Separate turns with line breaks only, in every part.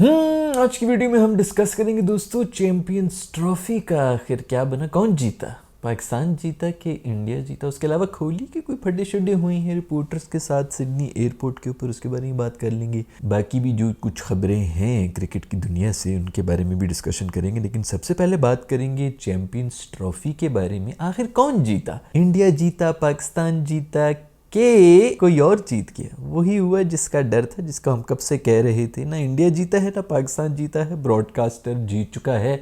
आज की वीडियो में हम डिस्कस करेंगे दोस्तों चैंपियंस ट्रॉफी का आखिर क्या बना, कौन जीता, पाकिस्तान जीता कि इंडिया जीता। उसके अलावा कोहली की कोई फड्डे शड्डे हुई हैं रिपोर्टर्स के साथ सिडनी एयरपोर्ट के ऊपर, उसके बारे में बात कर लेंगे। बाकी भी जो कुछ खबरें हैं क्रिकेट की दुनिया से उनके बारे में भी डिस्कशन करेंगे। लेकिन सबसे पहले बात करेंगे चैंपियंस ट्रॉफी के बारे में। आखिर कौन जीता, इंडिया जीता, पाकिस्तान जीता के कोई और जीत गया? वही हुआ जिसका डर था, जिसका हम कब से कह रहे थे। ना इंडिया जीता है ना पाकिस्तान जीता है, ब्रॉडकास्टर जीत चुका है।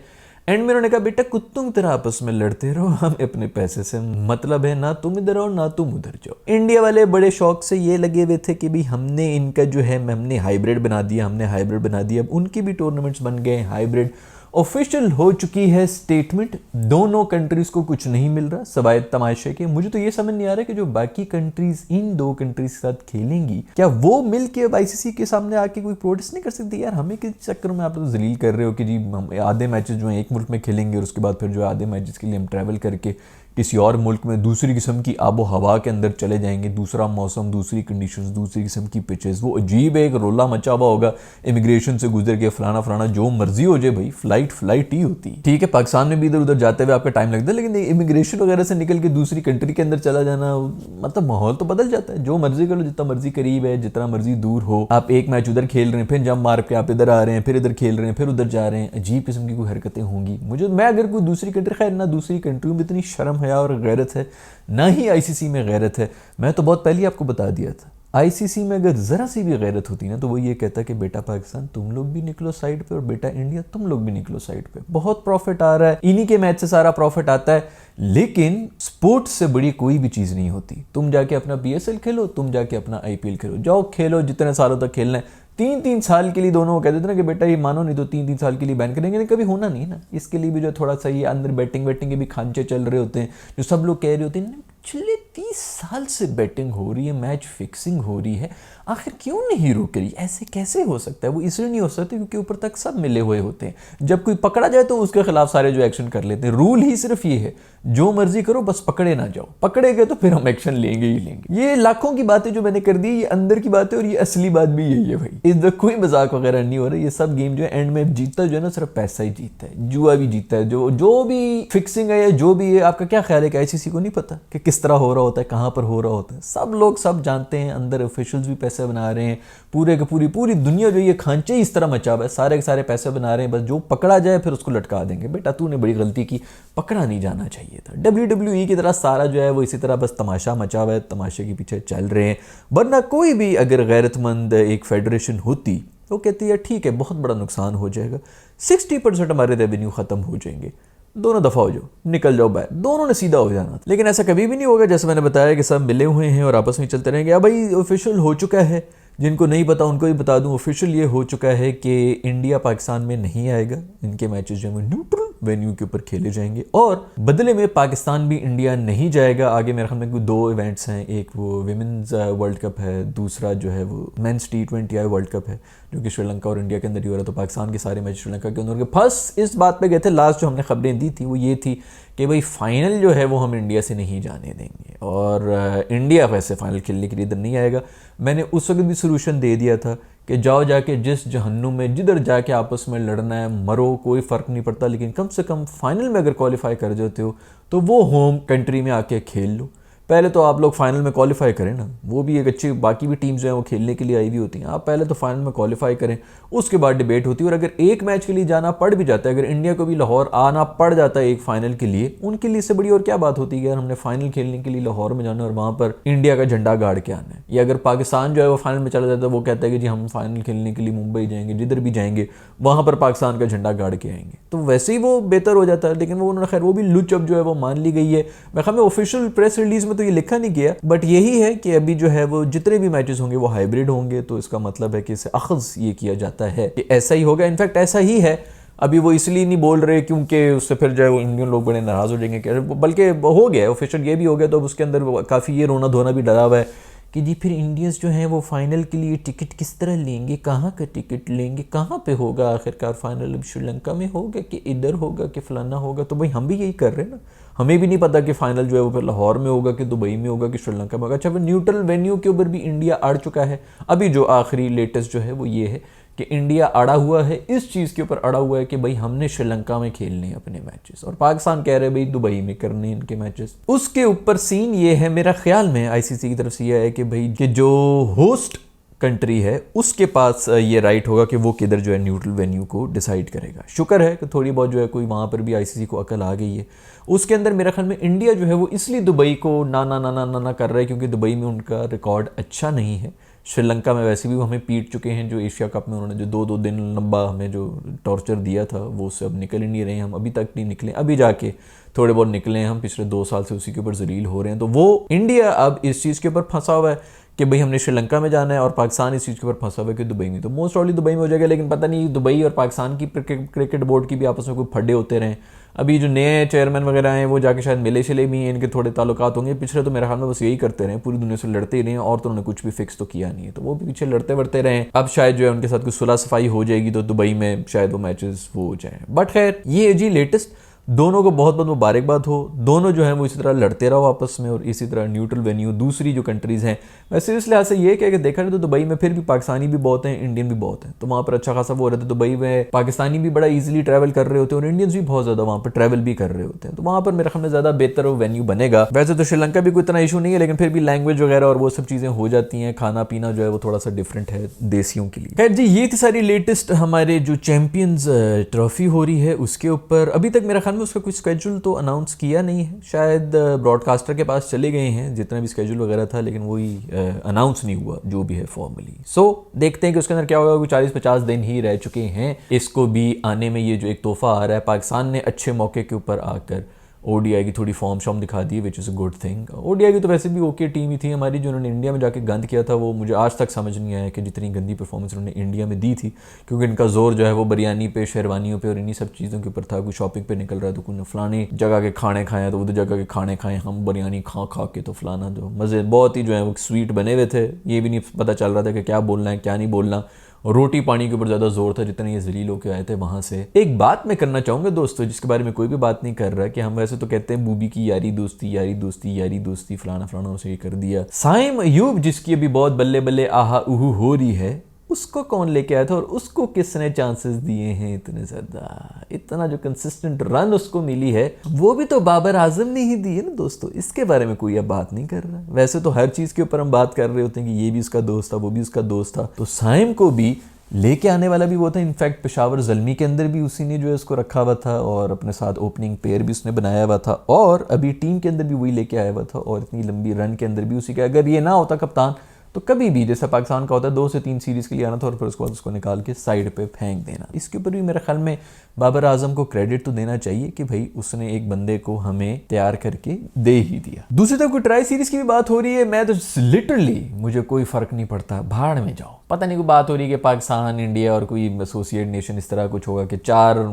एंड में उन्होंने कहा बेटा कुत्तों की तरह आपस में लड़ते रहो, हम अपने पैसे से मतलब है, ना तुम इधर आओ ना तुम उधर जाओ। इंडिया वाले बड़े शौक से ये लगे हुए थे कि भाई हमने इनका जो है हमने हाइब्रिड बना दिया, हमने हाइब्रिड बना दिया। अब उनकी भी टूर्नामेंट्स बन गए हाइब्रिड। ऑफिशियल हो चुकी है स्टेटमेंट, दोनों कंट्रीज को कुछ नहीं मिल रहा सवाए तमाशे के। मुझे तो ये समझ नहीं आ रहा कि जो बाकी कंट्रीज इन दो कंट्रीज के साथ खेलेंगी, क्या वो मिल के अब आईसीसी के सामने आके कोई प्रोटेस्ट नहीं कर सकती? यार हमें किस चक्कर में आप तो जलील कर रहे हो कि जी हम आधे मैचेस जो है एक मुल्क में खेलेंगे और उसके बाद फिर जो आधे मैचेस के लिए हम ट्रैवल करके किसी और मुल्क में दूसरी किस्म की आबो हवा के अंदर चले जाएंगे, दूसरा मौसम, दूसरी कंडीशंस, दूसरी किस्म की पिचेस। वो अजीब एक रोला मचा हुआ होगा, इमिग्रेशन से गुजर के फलाना फलाना, जो मर्जी हो जाए भाई, फ्लाइट ही होती है। ठीक है पाकिस्तान में भी इधर उधर जाते हुए आपका टाइम लगता है, लेकिन इमिग्रेशन वगैरह से निकल के दूसरी कंट्री के अंदर चला जाना, मतलब माहौल तो बदल जाता है। जो मर्जी कर लो, जितना मर्जी करीब है, जितना मर्जी दूर हो, आप एक मैच उधर खेल रहे हैं, फिर जंप मार के आप इधर आ रहे हैं, फिर इधर खेल रहे हैं, फिर उधर जा रहे हैं। अजीब किस्म की कोई हरकतें होंगी। मैं अगर कोई दूसरी कंट्री, खैर ना दूसरी कंट्री में इतनी शर्म हया और गैरत है, ना ही आईसीसी में गैरत है। मैं तो बहुत पहले आपको बता दिया था, आईसीसी में अगर जरा सी भी गैरत होती ना तो वो ये कहता कि बेटा पाकिस्तान तुम लोग भी निकलो साइड पे और बेटा इंडिया तुम लोग भी निकलो साइड पे। बहुत प्रॉफिट आ रहा है, इन्हीं के मैच से सारा प्रॉफिट आता है। लेकिन स्पोर्ट्स से बड़ी कोई भी चीज नहीं होती। तुम जाके अपना बीएसएल खेलो, तुम जाके अपना आईपीएल खेलो, जाओ खेलो जितने सालों तक खेलना है। 3-3 साल के लिए दोनों को कहते थे ना कि बेटा ये मानो नहीं तो 3-3 साल के लिए बैन करेंगे, कभी होना नहीं ना। इसके लिए भी जो थोड़ा सा ये अंदर बैटिंग के भी खांचे चल रहे होते हैं, जो सब लोग कह रहे होते हैं पिछले 30 साल से बैटिंग हो रही है, मैच फिक्सिंग हो रही है, आखिर क्यों नहीं रुक रही? ऐसे कैसे हो सकता है? वो इसलिए नहीं हो सकता क्योंकि ऊपर तक सब मिले हुए होते हैं। जब कोई पकड़ा जाए तो उसके खिलाफ सारे जो एक्शन कर लेते हैं। रूल ही सिर्फ ये है, जो मर्जी करो बस पकड़े ना जाओ। पकड़े गए तो फिर हम एक्शन लेंगे ही लेंगे। ये लाखों की बातें जो मैंने कर दी, ये अंदर की बात है और ये असली बात भी यही है भाई। इधर कोई मजाक वगैरह नहीं हो रहा। ये सब गेम जो है एंड में जीतता जो है ना, सिर्फ पैसा ही जीतता है, जुआ भी जीतता है। जो भी फिक्सिंग है या जो भी है, आपका क्या ख्याल है कि आईसीसी को नहीं पता कि किस तरह हो रहा होता है, कहां पर हो रहा होता है? सब लोग सब जानते हैं। अंदर ऑफिशियल्स भी पैसे बना रहे हैं, पूरे के पूरी दुनिया जो ये खांचे इस तरह मचा हुआ है, सारे के सारे पैसे बना रहे हैं। बस जो पकड़ा जाए फिर उसको लटका देंगे। बेटा तूने बड़ी गलती की, पकड़ा नहीं जाना चाहिए था। WWE की तरह सारा जो है वो इसी तरह बस तमाशा मचा हुआ है, तमाशे के पीछे चल रहे हैं। वरना कोई भी अगर गैरतमंद एक फेडरेशन होती वो कहती है ठीक है बहुत बड़ा नुकसान हो जाएगा, 60% हमारे रेवेन्यू खत्म हो जाएंगे, दोनों दफा हो जाओ, निकल जाओ बाहर, दोनों ने सीधा हो जाना। लेकिन ऐसा कभी भी नहीं होगा। जैसे मैंने बताया कि सब मिले हुए हैं और आपस में चलते रहेंगे। अब भाई ऑफिशियल हो चुका है, जिनको नहीं पता उनको भी बता दूं, ऑफिशियल ये हो चुका है कि इंडिया पाकिस्तान में नहीं आएगा। इनके मैचेस जो है न्यूट्रल वेन्यू के ऊपर खेले जाएंगे और बदले में पाकिस्तान भी इंडिया नहीं जाएगा। आगे मेरे ख्याल में 2 इवेंट्स हैं, एक वो विमेंस वर्ल्ड कप है, दूसरा जो है वो मेंस T20 वर्ल्ड कप है जो कि श्रीलंका और इंडिया के अंदर ही हो रहा है। तो पाकिस्तान के सारे मैच श्रीलंका के अंदर। फर्स्ट इस बात पे गए थे, लास्ट जो हमने खबरें दी थी वो ये थी कि भाई फाइनल जो है वो हम इंडिया से नहीं जाने देंगे और इंडिया वैसे फाइनल खेलने के लिए इधर नहीं आएगा। मैंने उस वक्त भी सोल्यूशन दे दिया था कि जाओ जाके जिस जहन्नुम में जिधर जाके आपस में लड़ना है मरो, कोई फ़र्क नहीं पड़ता, लेकिन कम से कम फाइनल में अगर क्वालिफाई कर जाते हो तो वो होम कंट्री में आके खेल लो। पहले तो आप लोग फाइनल में क्वालिफाई करें ना, वो भी एक अच्छी, बाकी भी टीम्स जो हैं वो खेलने के लिए आई हुई होती हैं। आप पहले तो फाइनल में क्वालिफाई करें, उसके बाद डिबेट होती है। और अगर एक मैच के लिए जाना पड़ भी जाता है, अगर इंडिया को भी लाहौर आना पड़ जाता है एक फाइनल के लिए, उनके लिए इससे बड़ी और क्या बात होती है यार, हमने फाइनल खेलने के लिए लाहौर में जाना और वहाँ पर इंडिया का झंडा गाड़ के आना है। या अगर पाकिस्तान जो है वो फाइनल में चला जाता है, वो कहता है कि जी हम फाइनल खेलने के लिए मुंबई जाएंगे, जिधर भी जाएंगे वहाँ पर पाकिस्तान का झंडा गाड़ के आएंगे, तो वैसे ही वो बेहतर हो जाता है। लेकिन वो उन्होंने खैर वो भी लुच अब जो है वो मान ली गई है। मैं हमें ऑफिशियल प्रेस रिलीज में तो ये लिखा नहीं गया, बट यही है कि अभी जो है वो जितने भी मैचेस होंगे वो हाइब्रिड होंगे। तो इसका मतलब है कि इसे अखज़ ये किया जाता है कि ऐसा ही होगा। इनफैक्ट ऐसा ही है। अभी वो इसलिए नहीं बोल रहे क्योंकि उससे फिर जो है वो इंडियन लोग बड़े नाराज़ हो जाएंगे, बल्कि हो गया ऑफिशियल ये भी हो गया। तो अब उसके अंदर काफ़ी ये रोना धोना भी डरा हुआ है कि जी फिर इंडियंस जो हैं वो फाइनल के लिए टिकट किस तरह लेंगे, कहाँ का टिकट लेंगे, कहाँ पे होगा आखिरकार फाइनल, अब श्रीलंका में होगा कि इधर होगा कि फलाना होगा। तो भाई हम भी यही कर रहे हैं ना, हमें भी नहीं पता कि फाइनल जो है वो फिर लाहौर में होगा कि दुबई में होगा कि श्रीलंका में होगा। अच्छा फिर न्यूट्रल वेन्यू के ऊपर भी इंडिया अड़ चुका है। अभी जो आखिरी लेटेस्ट जो है वो ये है कि इंडिया अड़ा हुआ है, इस चीज़ के ऊपर अड़ा हुआ है कि भाई हमने श्रीलंका में खेलने हैं अपने मैचेस, और पाकिस्तान कह रहे हैं भाई दुबई में करने इनके मैचेस। उसके ऊपर सीन ये है, मेरा ख्याल में आईसीसी की तरफ से ये है कि भाई कि जो होस्ट कंट्री है उसके पास ये राइट होगा कि वो किधर जो है न्यूट्रल वेन्यू को डिसाइड करेगा। शुक्र है कि थोड़ी बहुत जो है कोई वहाँ पर भी आईसीसी को अकल आ गई है। उसके अंदर मेरा ख्याल में इंडिया जो है वो इसलिए दुबई को ना ना ना ना ना ना कर रहा है क्योंकि दुबई में उनका रिकॉर्ड अच्छा नहीं है। श्रीलंका में वैसे भी वो हमें पीट चुके हैं, जो एशिया कप में उन्होंने जो 2-2 दिन लंबा हमें जो टॉर्चर दिया था वो उससे अब निकल ही नहीं रहे हैं, हम अभी तक नहीं निकले, अभी जाके थोड़े बहुत निकले हैं, हम पिछले 2 साल से उसी के ऊपर जलील हो रहे हैं। तो वो इंडिया अब इस चीज़ के ऊपर फंसा हुआ है कि भाई हमने श्रीलंका में जाना है, और पाकिस्तान इस चीज़ के ऊपर फंसा हुआ है कि दुबई में। तो मोस्ट प्रॉब्ली दुबई में हो जाएगा, लेकिन पता नहीं दुबई और पाकिस्तान की क्रिकेट बोर्ड की भी आपस में कोई फड्डे होते रहे। अभी जो नए चेयरमैन वगैरह हैं वो जाके शायद मिले शिले भी हैं, इनके थोड़े ताल्लुकात होंगे। पिछले तो मेरे ख्याल में बस यही करते रहे, पूरी दुनिया से लड़ते ही रहे, और तो उन्होंने कुछ भी फिक्स तो किया नहीं है, तो वो भी पीछे लड़ते वड़ते रहे। अब शायद जो है उनके साथ कुछ सुलह सफाई हो जाएगी तो दुबई में शायद वो मैचेस वो हो जाए। बट खैर ये जी लेटेस्ट, दोनों को बहुत बहुत मुबारकबाद हो। दोनों जो हैं वो इसी तरह लड़ते रहो आपस में, और इसी तरह न्यूट्रल वेन्यू दूसरी जो कंट्रीज़ हैं। वैसे इस लिहाज से ये क्या कि देखा जाए तो दुबई में फिर भी पाकिस्तानी भी बहुत हैं, इंडियन भी बहुत हैं, तो वहाँ पर अच्छा खासा वो हो रहा था। दुबई में पाकिस्तानी भी बड़ा ईजिली ट्रैवल कर रहे होते हैं और इंडियंस भी बहुत ज़्यादा वहाँ पर ट्रैवल भी कर रहे होते हैं, तो वहाँ पर मेरे ख्याल में ज़्यादा बेहतर वेन्यू बनेगा। वैसे तो श्रीलंका भी कोई इतना इशू नहीं है, लेकिन फिर भी लैंग्वेज वगैरह और वो सब चीज़ें हो जाती हैं, खाना पीना जो है वो थोड़ा सा डिफरेंट है देसियों के लिए। खैर जी, ये थी सारी लेटेस्ट हमारे जो चैंपियंस ट्रॉफी हो रही है उसके ऊपर। अभी तक मेरा ख्याल में उसका कुछ स्केड्यूल तो अनाउंस किया नहीं है, शायद ब्रॉडकास्टर के पास चले गए हैं जितना भी स्केड्यूल वगैरह था, लेकिन वही अनाउंस नहीं हुआ जो भी है फॉर्मली। सो देखते हैं कि उसके अंदर क्या होगा। 40-50 दिन ही रह चुके हैं इसको भी आने में। ये जो एक तोहफा आ रहा है, पाकिस्तान ने अच्छे मौके के ऊपर आकर ओडीआई की थोड़ी फॉर्म शॉर्म दिखा दी, which is a good thing. ODI की तो वैसे भी ओके टीम ही थी हमारी, जो उन्होंने इंडिया में जाके गंद किया था वो मुझे आज तक समझ नहीं आया कि जितनी गंदी परफॉर्मेंस उन्होंने इंडिया में दी थी, क्योंकि इनका जोर जो है वो बिरयानी पे, शेरवानियों पे और इन्हीं सब चीज़ों के ऊपर था। कोई शॉपिंग पे निकल रहा है तो कोई फलानी जगह के खाने खाए तो उधर जगह के खाने खाए, हम बिरयानी खा खा के तो फलाना, जो मज़े बहुत ही जो है वो स्वीट बने हुए थे। ये भी नहीं पता चल रहा था कि क्या बोलना है क्या नहीं बोलना, रोटी पानी के ऊपर ज़्यादा जोर था जितने ये जलील होकर आए थे वहाँ से। एक बात मैं करना चाहूँगा दोस्तों, जिसके बारे में कोई भी बात नहीं कर रहा, कि हम वैसे तो कहते हैं बूबी की यारी दोस्ती यारी दोस्ती यारी दोस्ती, फलाना फलाना उसे ये कर दिया। साइम अयूब जिसकी अभी बहुत बल्ले बल्ले आहा उहू हो रही है, उसको कौन लेके आया था और उसको किसने चांसेस दिए हैं इतने ज़्यादा? इतना जो कंसिस्टेंट रन उसको मिली है वो भी तो बाबर आजम ने ही दी है ना दोस्तों। इसके बारे में कोई अब बात नहीं कर रहा। वैसे तो हर चीज़ के ऊपर हम बात कर रहे होते हैं कि ये भी उसका दोस्त था, वो भी उसका दोस्त था, तो साइम को भी लेके आने वाला भी वो था। इनफैक्ट पेशावर ज़ल्मी के अंदर भी उसी ने जो है उसको रखा हुआ था, और अपने साथ ओपनिंग पेयर भी उसने बनाया हुआ था, और अभी टीम के अंदर भी वही लेके आया हुआ था, और इतनी लंबी रन के अंदर भी उसी का। अगर ये ना होता कप्तान तो कभी भी जैसा पाकिस्तान का होता है 2 से 3 सीरीज़ के लिए आना था और फिर उसके बाद उसको निकाल के साइड पे फेंक देना। इसके ऊपर भी मेरे ख्याल में बाबर आजम को क्रेडिट तो देना चाहिए कि भाई उसने एक बंदे को हमें तैयार करके दे ही दिया। दूसरी तरफ कोई ट्राई सीरीज़ की भी बात हो रही है, मैं तो लिटरली मुझे कोई फ़र्क नहीं पड़ता, भाड़ में जाओ। पता नहीं कोई बात हो रही है कि पाकिस्तान इंडिया और कोई एसोसिएट नेशन इस तरह कुछ होगा कि 4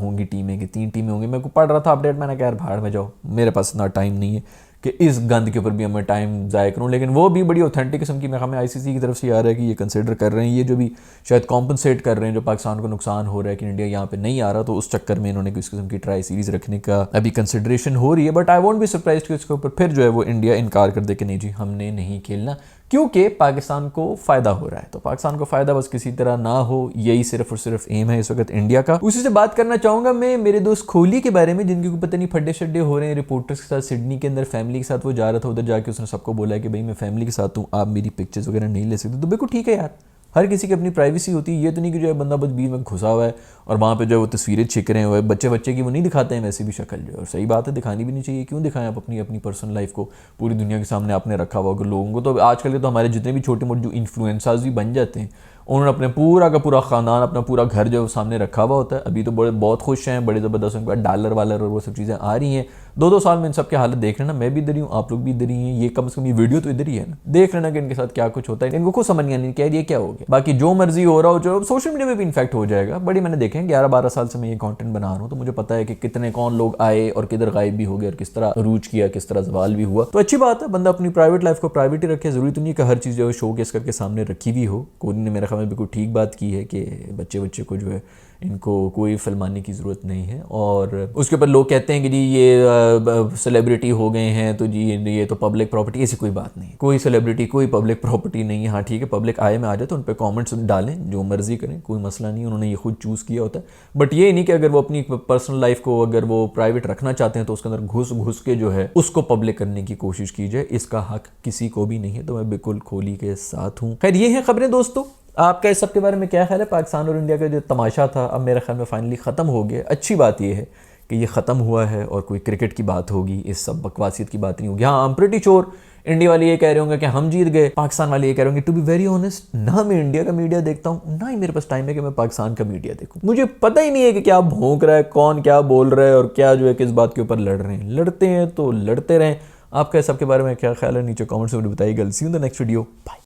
होंगी टीमें कि 3 टीमें होंगी। मैं को पढ़ रहा था अपडेट, मैंने कहा यार भाड़ में जाओ, मेरे पास इतना टाइम नहीं है कि इस गंद के ऊपर भी मैं टाइम ज़ाया करूँ। लेकिन वो भी बड़ी ऑथेंटिक किस्म की हमें आईसीसी की तरफ से आ रहा है कि ये कंसिडर कर रहे हैं, ये जो भी शायद कॉम्पनसेट कर रहे हैं जो पाकिस्तान को नुकसान हो रहा है कि इंडिया यहाँ पे नहीं आ रहा, तो उस चक्कर में इन्होंने इस किस्म की ट्राई सीरीज़ रखने का अभी कंसिडरेशन हो रही है। But I won't be surprised कि उसके ऊपर फिर जो है वो इंडिया इनकार कर दे कि नहीं जी हमने नहीं खेलना, क्योंकि पाकिस्तान को फ़ायदा हो रहा है। तो पाकिस्तान को फ़ायदा बस किसी तरह ना हो, यही सिर्फ और सिर्फ एम है इस वक्त इंडिया का। उसी से बात करना चाहूँगा मैं मेरे दोस्त कोहली के बारे में, जिनके को पता नहीं फड्डे शड्डे हो रहे हैं रिपोर्टर्स के साथ सिडनी के अंदर। फैमिली के साथ वो जा रहा था, उधर जाके उसने सबको बोला है कि भाई मैं फैमिली के साथ हूँ, आप मेरी पिक्चर्स वगैरह नहीं ले सकते। तो बिल्कुल ठीक है यार, हर किसी की अपनी प्राइवेसी होती है। ये तो नहीं कि जो है बंदा बस बीच में घुसा हुआ है और वहाँ पे जो है वो तस्वीरें छिक रहे हुए बच्चे की वो नहीं दिखाते हैं वैसे भी शक्ल जो है, और सही बात है दिखानी भी नहीं चाहिए। क्यों दिखाएं आप अपनी पर्सनल लाइफ को पूरी दुनिया के सामने आपने रखा हुआ होगा लोगों को। तो आजकल के तो हमारे जितने भी छोटे मोटे जो इन्फ्लुएंसर्स भी बन जाते हैं, उन्होंने अपने पूरा का पूरा ख़ानदान, अपना पूरा घर जो सामने रखा हुआ होता है। अभी तो बहुत खुश हैं, बड़े ज़बरदस्त उनके पास डॉलर वालर और वो सब चीज़ें आ रही हैं। 2-2 साल में इन सब के हालत देख लेना, मैं भी इधर ही हूँ, आप लोग भी इधर ही हैं, ये कम से कम ये वीडियो तो इधर ही है ना, देख लेना कि इनके साथ क्या कुछ होता है। इनको खुद समझ नहीं क्या ये क्या हो गया। बाकी जो मर्जी हो रहा हो, जो सोशल मीडिया में भी इन्फेक्ट हो जाएगा। बड़ी मैंने देखे हैं 11-12 साल से मैं ये कंटेंट बना रहा हूँ, तो मुझे पता है कि कितने कौन लोग आए और किधर गायब भी हो गए और किस तरह अरूज किया, किस तरह जवाल भी हुआ। तो अच्छी बात है, बंदा अपनी प्राइवेट लाइफ को प्राइवेट ही रखे। जरूरी तो नहीं कि हर चीज़ जो है शो केस करके सामने रखी भी हो। कोहली ने मेरे ख्याल में बिल्कुल ठीक बात की है कि बच्चे को जो है इनको कोई फिल्माने की ज़रूरत नहीं है। और उसके ऊपर लोग कहते हैं कि जी ये सेलिब्रिटी हो गए हैं तो जी ये तो पब्लिक प्रॉपर्टी, ऐसी कोई बात नहीं। कोई सेलिब्रिटी कोई पब्लिक प्रॉपर्टी नहीं है। हाँ ठीक है, पब्लिक आए में आ जाए तो उन पर कॉमेंट्स डालें, जो मर्जी करें, कोई मसला नहीं, उन्होंने ये खुद चूज़ किया होता है। बट ये नहीं कि अगर वो अपनी पर्सनल लाइफ को अगर वो प्राइवेट रखना चाहते हैं तो उसके अंदर घुस घुस के जो है उसको पब्लिक करने की कोशिश की जाए, इसका हक किसी को भी नहीं है। तो मैं बिल्कुल कोहली के साथ हूँ। खैर ये है खबरें दोस्तों, आपका इस सब के बारे में क्या ख्याल है? पाकिस्तान और इंडिया का जो तमाशा था अब मेरे ख्याल में फाइनली ख़त्म हो गया। अच्छी बात यह है कि ये ख़त्म हुआ है और कोई क्रिकेट की बात होगी, इस सब बकवासियत की बात नहीं होगी। हाँ, I am pretty sure India वाले ये कह रहे होंगे कि हम जीत गए, पाकिस्तान वाले ये कह रहे होंगे। टू बी वेरी ऑनेस्ट, ना मैं इंडिया का मीडिया देखता हूँ, ना ही मेरे पास टाइम है कि मैं पाकिस्तान का मीडिया देखूँ। मुझे पता ही नहीं है कि क्या भौंक रहा है, कौन क्या बोल रहा है और क्या जो है किस बात के ऊपर लड़ रहे हैं। लड़ते हैं तो लड़ते रहें। आपका इस सब के बारे में क्या ख्याल है नीचे कॉमेंट्स में बताइएगा। See you in the next video, bye.